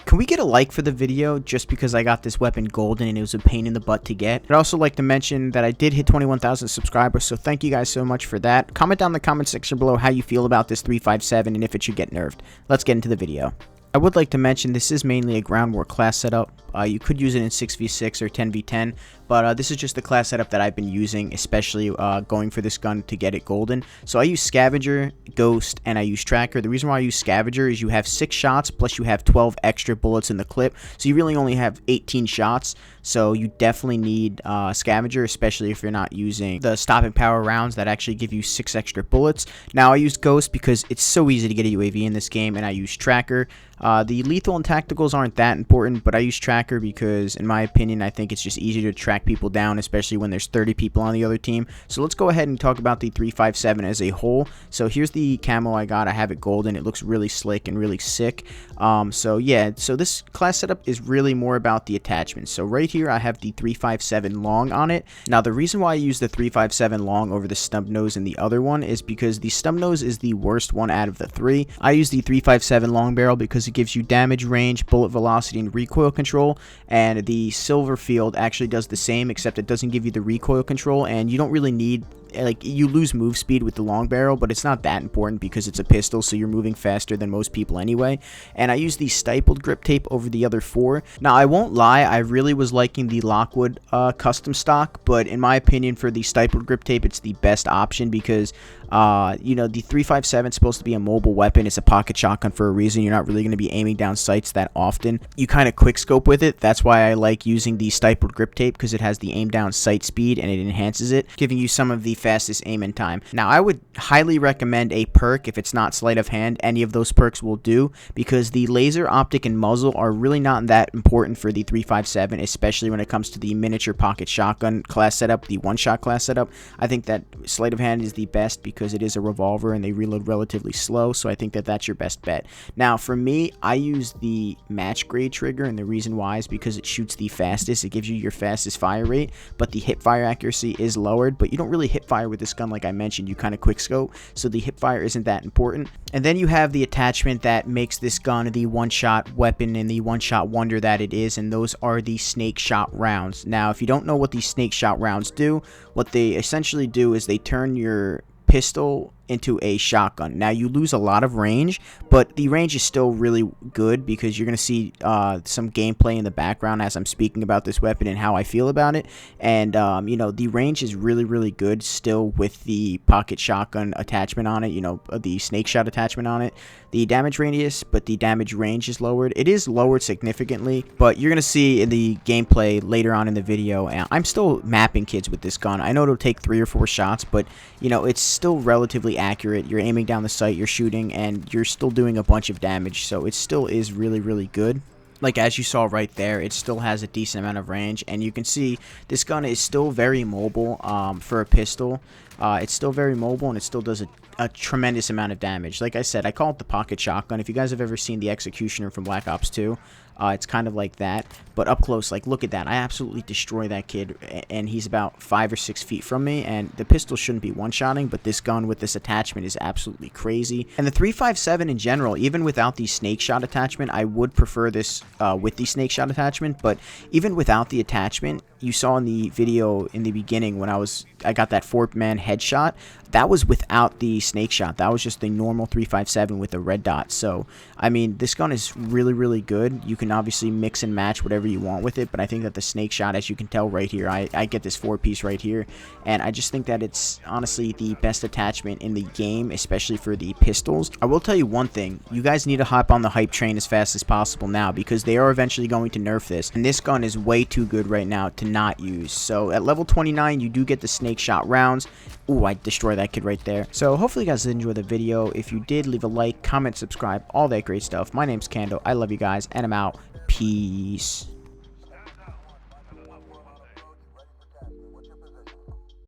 Can we get a like for the video just because I got this weapon golden and it was a pain in the butt to get? I'd also like to mention that I did hit 21,000 subscribers, so thank you guys so much for that. Comment down in the comment section below how you feel about this 357 and if it should get nerfed. Let's get into the video. I would like to mention this is mainly a ground war class setup. You could use it in 6v6 or 10v10, but this is just the class setup that I've been using, especially going for this gun to get it golden. So I use Scavenger, Ghost, and I use Tracker. The reason why I use Scavenger is you have 6 shots, plus you have 12 extra bullets in the clip, so you really only have 18 shots. So you definitely need Scavenger, especially if you're not using the stopping power rounds that actually give you 6 extra bullets. Now I use Ghost because it's so easy to get a UAV in this game, and I use Tracker. The lethal and tacticals aren't that important, but I use Tracker because, in my opinion, I think it's just easier to track people down, especially when there's 30 people on the other team. So let's go ahead and talk about the 357 as a whole. So here's the camo I got. I have it golden. It looks really slick and really sick. So yeah, so this class setup is really more about the attachments. So right here I have the 357 long on it. Now the reason why I use the 357 long over the stub nose and the other one is because the stub nose is the worst one out of the 3. I use the 357 long barrel because it gives you damage, range, bullet velocity, and recoil control, and the silver field actually does the same, except it doesn't give you the recoil control, and you don't really need, like, you lose move speed with the long barrel, but it's not that important because it's a pistol, so you're moving faster than most people anyway. And I use the stapled grip tape over the other 4. Now I won't lie, I really was liking the Lockwood custom stock, but in my opinion for the stapled grip tape it's the best option because you know, the 357 is supposed to be a mobile weapon. It's a pocket shotgun for a reason. You're not really going to be aiming down sights that often. You kind of quick scope with it. That's why I like using the stapled grip tape, because it has the aim down sight speed and it enhances it, giving you some of the fastest aim in time. Now I would highly recommend a perk if it's not sleight of hand. Any of those perks will do, because the laser, optic, and muzzle are really not that important for the 357, especially when it comes to the miniature pocket shotgun class setup, the one-shot class setup. I think that sleight of hand is the best because it is a revolver and they reload relatively slow, so I think that that's your best bet. Now for me, I use the match grade trigger, and the reason why is because it shoots the fastest. It gives you your fastest fire rate, but the hip fire accuracy is lowered, but you don't really hip fire with this gun. Like I mentioned, you kind of quick scope, so the hip fire isn't that important. And then you have the attachment that makes this gun the one-shot weapon and the one-shot wonder that it is, and those are the snake shot rounds. Now if you don't know what these snake shot rounds do, what they essentially do is they turn your pistol into a shotgun. Now you lose a lot of range, but the range is still really good because you're going to see some gameplay in the background as I'm speaking about this weapon and how I feel about it. And you know, the range is really good still with the pocket shotgun attachment on it, you know, the snake shot attachment on it. The damage radius, but the damage range is lowered. It is lowered significantly, but you're going to see in the gameplay later on in the video, and I'm still mapping kids with this gun. I know it'll take 3 or 4 shots, but you know, it's still relatively accurate. You're aiming down the sight, you're shooting, and you're still doing a bunch of damage, so it still is really good. Like as you saw right there, it still has a decent amount of range, and you can see this gun is still very mobile for a pistol. It's still very mobile, and it still does a tremendous amount of damage. Like I said, I call it the pocket shotgun. If you guys have ever seen the Executioner from Black Ops 2, it's kind of like that, but up close. Like, look at that. I absolutely destroy that kid, and he's about 5 or 6 feet from me, and the pistol shouldn't be one-shotting, but this gun with this attachment is absolutely crazy. And the 357 in general, even without the snake shot attachment, I would prefer this with the snake shot attachment, but even without the attachment, you saw in the video in the beginning when I got that 4-man headshot, that was without the snake shot. That was just the normal 357 with a red dot. So, I mean, this gun is really good. You can obviously mix and match whatever you want with it, but I think that the snake shot, as you can tell right here, I get this 4-piece right here, and I just think that it's honestly the best attachment in the game, especially for the pistols. I will tell you one thing, you guys need to hop on the hype train as fast as possible now, because they are eventually going to nerf this, and this gun is way too good right now to not use. So at level 29, you do get the snake shot rounds. Ooh, I destroyed that kid right there. So hopefully you guys did enjoy the video. If you did, leave a like, comment, subscribe, all that great stuff. My name's Kando. I love you guys, and I'm out. Peace.